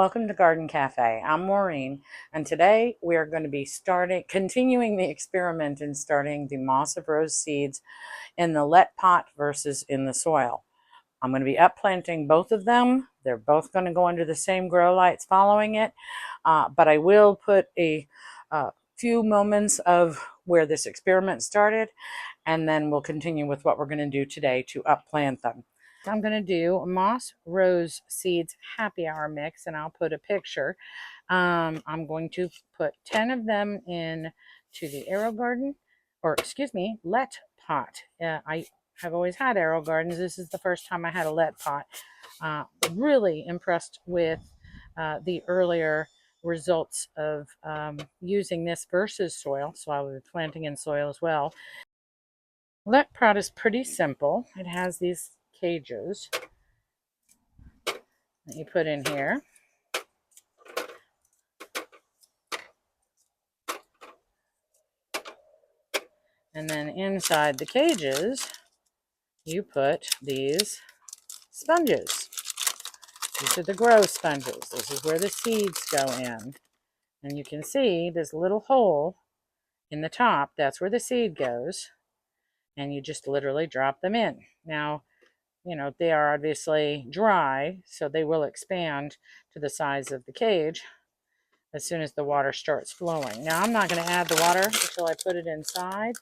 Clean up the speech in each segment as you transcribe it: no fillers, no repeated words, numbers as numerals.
Welcome to Garden Cafe. I'm Maureen, and today we are going to be continuing the experiment in starting the MossRose seeds in the LetPot versus in the soil. I'm going to be upplanting both of them. They're both going to go under the same grow lights following it, but I will put a few moments of where this experiment started, and then we'll continue with what we're going to do today to upplant them. I'm going to do a MossRose Seeds Happy Hour mix, and I'll put a picture. I'm going to put 10 of them in to the LetPot. I have always had AeroGardens. This is the first time I had a LetPot. Really impressed with the earlier results of using this versus soil. So I will be planting in soil as well. LetPot is pretty simple. It has these cages that you put in here. And then inside the cages, you put these sponges. These are the grow sponges. This is where the seeds go in. And you can see this little hole in the top. That's where the seed goes. And you just literally drop them in. Now, you know, they are obviously dry, so they will expand to the size of the cage as soon as the water starts flowing. Now, I'm not going to add the water until I put it inside.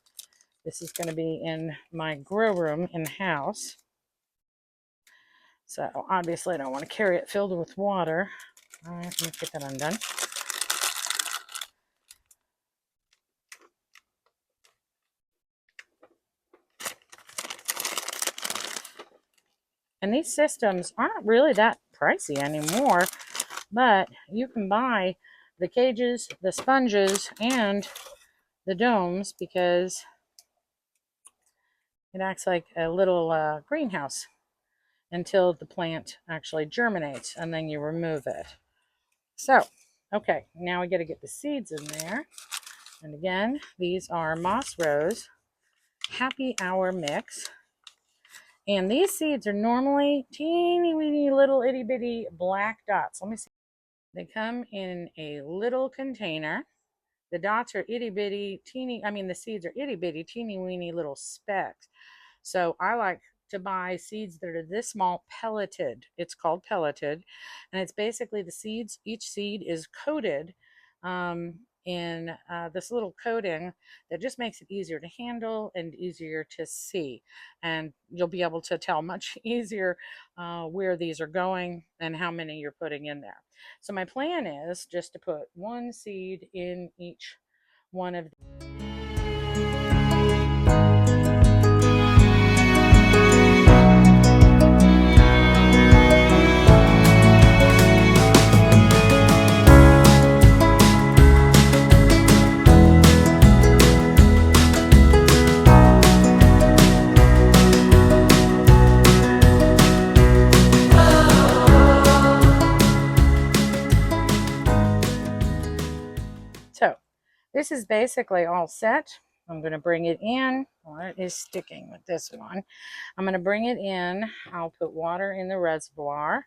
This is going to be in my grow room in the house. So obviously I don't want to carry it filled with water. All right, let me get that undone. And these systems aren't really that pricey anymore, but you can buy the cages, the sponges, and the domes because it acts like a little greenhouse until the plant actually germinates, and then you remove it. So, okay, now we got to get the seeds in there. And again, these are MossRose Happy Hour mix. And these seeds are normally teeny weeny little itty bitty black dots. Let me see. They come in a little container. The dots are itty bitty, the seeds are itty bitty, teeny weeny little specks. So I like to buy seeds that are this small, pelleted. It's called pelleted. And it's basically the seeds, each seed is coated in this little coating that just makes it easier to handle and easier to see. And you'll be able to tell much easier where these are going and how many you're putting in there. So my plan is just to put one seed in each one of these. So this is basically all set. I'm going to bring it in. Well, it is sticking with this one. I'm going to bring it in. I'll put water in the reservoir.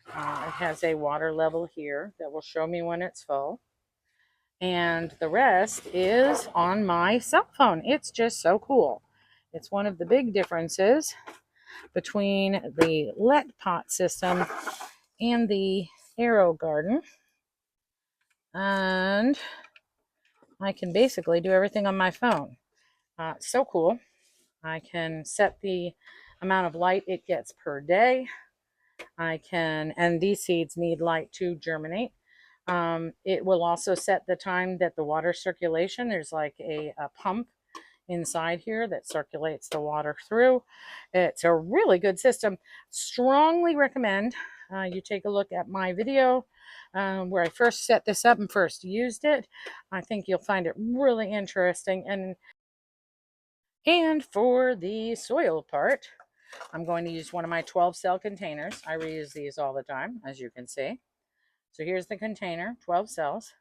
It has a water level here that will show me when it's full. And the rest is on my cell phone. It's just so cool. It's one of the big differences between the LetPot system and the AeroGarden. And I can basically do everything on my phone. It's so cool. I can set the amount of light it gets per day. And these seeds need light to germinate. It will also set the time that the water circulation, there's like a pump inside here that circulates the water through. It's a really good system. Strongly recommend you take a look at my video where I first set this up and first used it. I think you'll find it really interesting. And for the soil part, I'm going to use one of my 12 cell containers. I reuse these all the time, as you can see. So here's the container, 12 cells.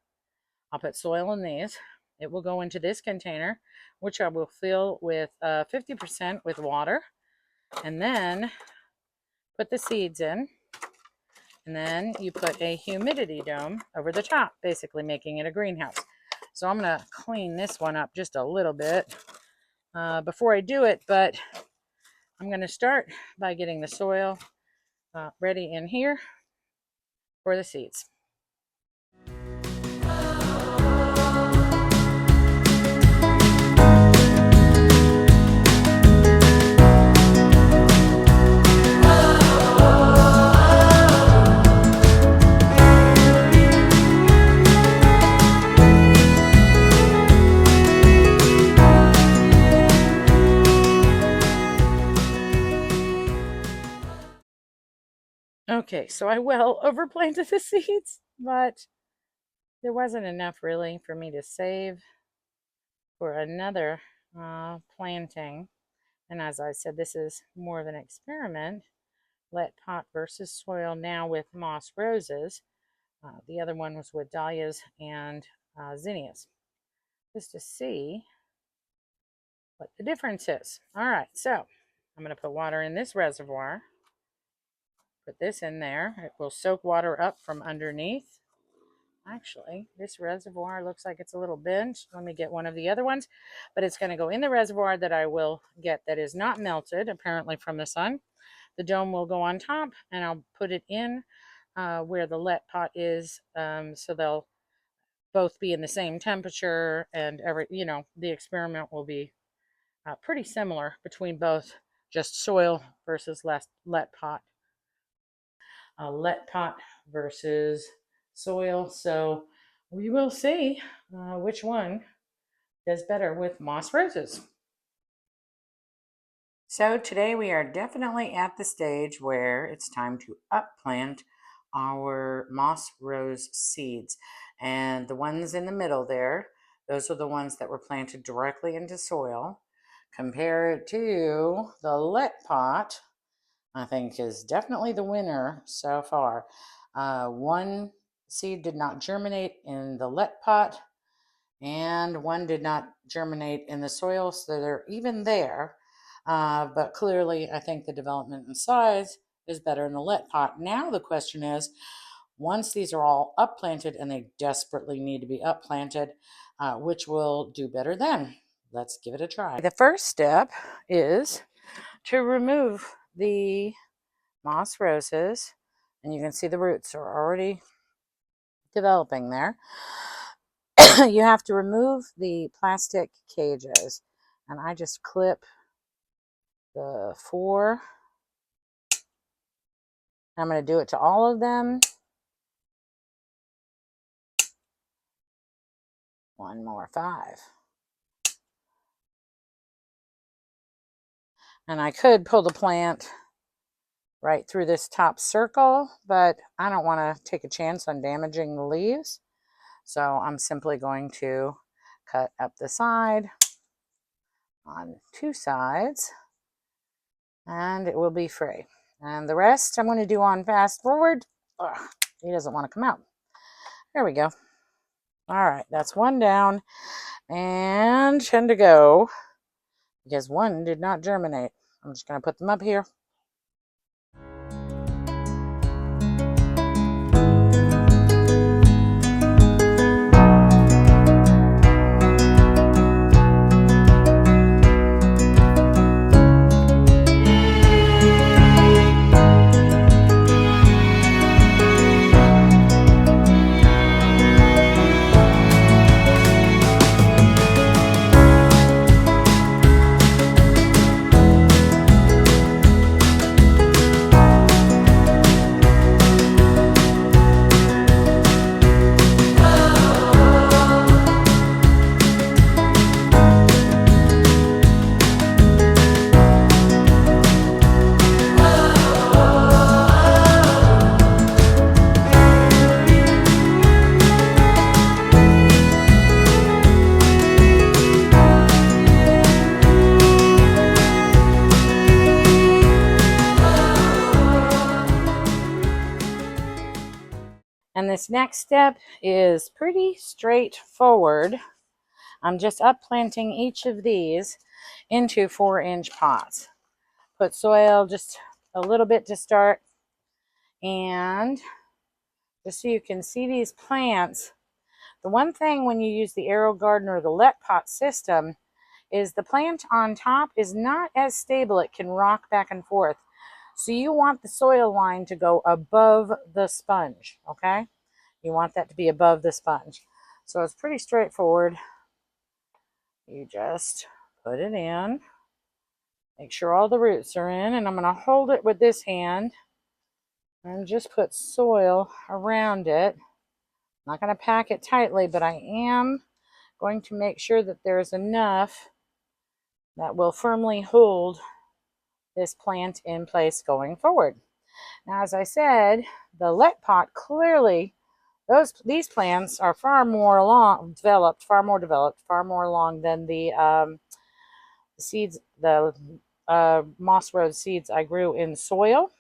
I'll put soil in these. It will go into this container, which I will fill with 50% with water, and then put the seeds in. And then you put a humidity dome over the top, basically making it a greenhouse. So I'm going to clean this one up just a little bit before I do it, but I'm going to start by getting the soil ready in here for the seeds. Okay, so I well overplanted the seeds, but there wasn't enough really for me to save for another planting. And as I said, this is more of an experiment. LetPot versus soil now with moss roses. The other one was with dahlias and zinnias, just to see what the difference is. All right, so I'm going to put water in this reservoir. Put this in there. It will soak water up from underneath. Actually, this reservoir looks like it's a little bent. Let me get one of the other ones. But it's going to go in the reservoir that I will get that is not melted, apparently from the sun. The dome will go on top, and I'll put it in where the LetPot is, so they'll both be in the same temperature, and the experiment will be pretty similar between both, just soil versus LetPot. LetPot versus soil. So we will see which one does better with moss roses. So today we are definitely at the stage where it's time to upplant our moss rose seeds. And the ones in the middle there, those are the ones that were planted directly into soil. Compared to the LetPot, I think is definitely the winner so far. One seed did not germinate in the LetPot, and one did not germinate in the soil, so they're even there. But clearly, I think the development and size is better in the LetPot. Now the question is, once these are all upplanted, and they desperately need to be upplanted, which will do better then? Let's give it a try. The first step is to remove the moss roses, and you can see the roots are already developing there. You have to remove the plastic cages, and I just clip the 4. I'm going to do it to all of them. One more, 5. And I could pull the plant right through this top circle, but I don't want to take a chance on damaging the leaves. So I'm simply going to cut up the side on 2 sides, and it will be free. And the rest I'm going to do on fast forward. Ugh, he doesn't want to come out. There we go. All right, that's one down, and 10 to go, because one did not germinate. I'm just going to put them up here. And this next step is pretty straightforward. I'm just upplanting each of these into 4-inch pots. Put soil just a little bit to start, and just so you can see these plants. The one thing when you use the Aero Garden or the LetPot system is the plant on top is not as stable. It can rock back and forth. So you want the soil line to go above the sponge, okay? You want that to be above the sponge. So it's pretty straightforward. You just put it in. Make sure all the roots are in, and I'm going to hold it with this hand and just put soil around it. I'm not going to pack it tightly, but I am going to make sure that there's enough that will firmly hold this plant in place going forward. Now, as I said, the LetPot clearly, these plants are far more developed, far more along than the seeds, the MossRose seeds I grew in soil.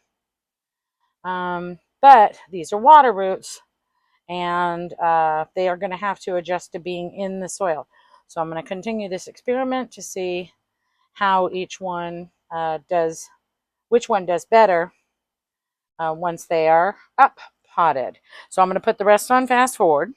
But these are water roots, and they are going to have to adjust to being in the soil. So I'm going to continue this experiment to see how each one does, which one does better once they are up potted. So I'm going to put the rest on fast forward.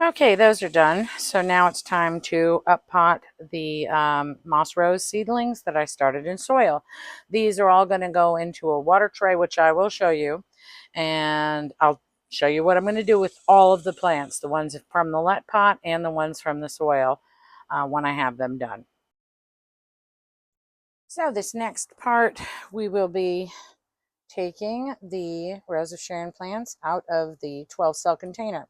Okay, those are done. So now it's time to up pot the MossRose seedlings that I started in soil. These are all going to go into a water tray, which I will show you. And I'll show you what I'm going to do with all of the plants, the ones from the LetPot and the ones from the soil when I have them done. So this next part, we will be taking the Rose of Sharon plants out of the 12-cell container.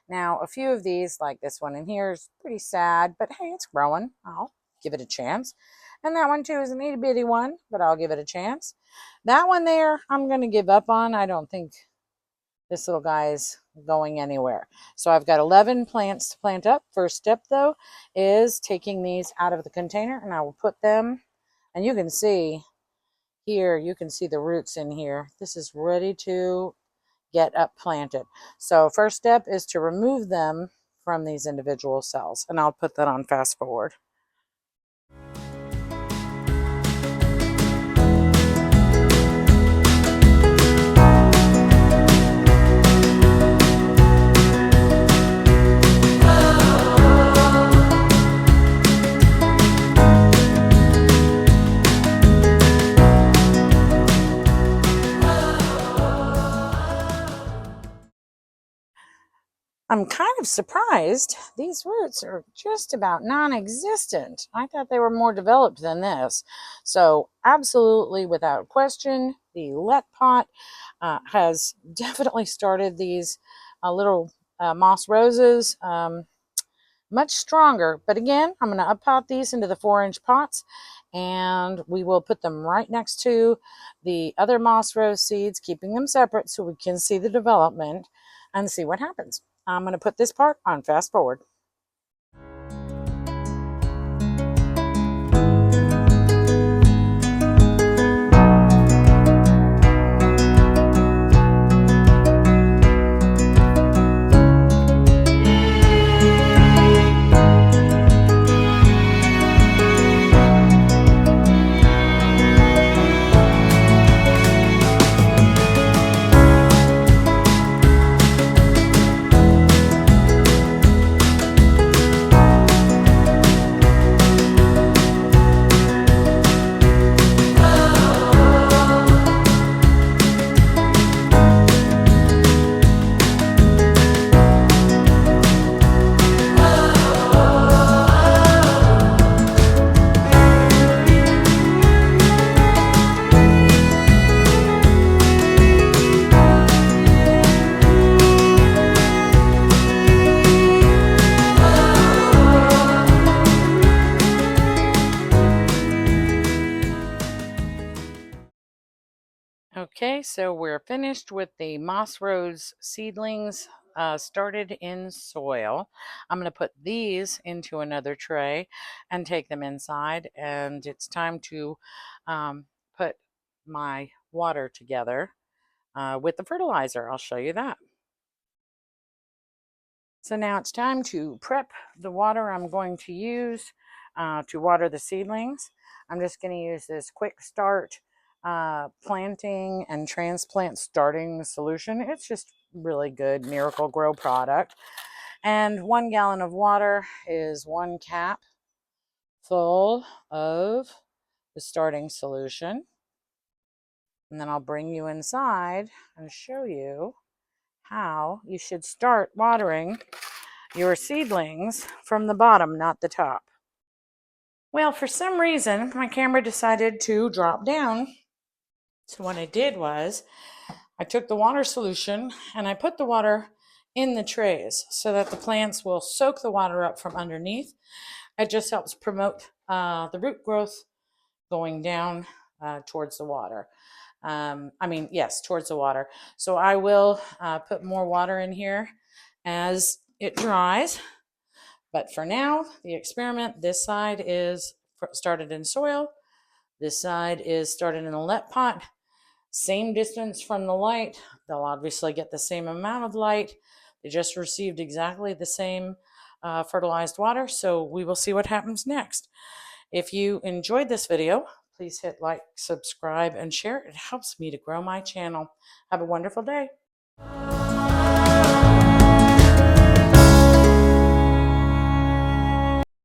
Now, a few of these, like this one in here, is pretty sad, but hey, it's growing. I'll give it a chance. And that one, too, is an itty-bitty one, but I'll give it a chance. That one there, I'm going to give up on. I don't think this little guy is going anywhere. So I've got 11 plants to plant up. First step, though, is taking these out of the container, and I will put them, and you can see here, you can see the roots in here. This is ready to get up planted. So first step is to remove them from these individual cells, and I'll put that on fast forward. I'm kind of surprised. These roots are just about non-existent. I thought they were more developed than this. So absolutely, without question, the LetPot has definitely started these little moss roses much stronger. But again, I'm going to up-pot these into the 4-inch pots, and we will put them right next to the other moss rose seeds, keeping them separate so we can see the development and see what happens. I'm going to put this part on fast forward. Okay, so we're finished with the MossRose seedlings started in soil. I'm going to put these into another tray and take them inside, and it's time to put my water together with the fertilizer. I'll show you that. So now it's time to prep the water I'm going to use to water the seedlings. I'm just going to use this quick start planting and transplant starting solution. It's just really good Miracle Grow product. And 1 gallon of water is 1 cap full of the starting solution. And then I'll bring you inside and show you how you should start watering your seedlings from the bottom, not the top. Well, for some reason, my camera decided to drop down. So what I did was I took the water solution and I put the water in the trays so that the plants will soak the water up from underneath. It just helps promote the root growth going down towards the water. Yes, towards the water. So I will put more water in here as it dries. But for now, the experiment, this side is started in soil. This side is started in a LetPot. Same distance from the light. They'll obviously get the same amount of light. They just received exactly the same fertilized water. So we will see what happens next. If you enjoyed this video, please hit like, subscribe, and share. It helps me to grow my channel. Have a wonderful day.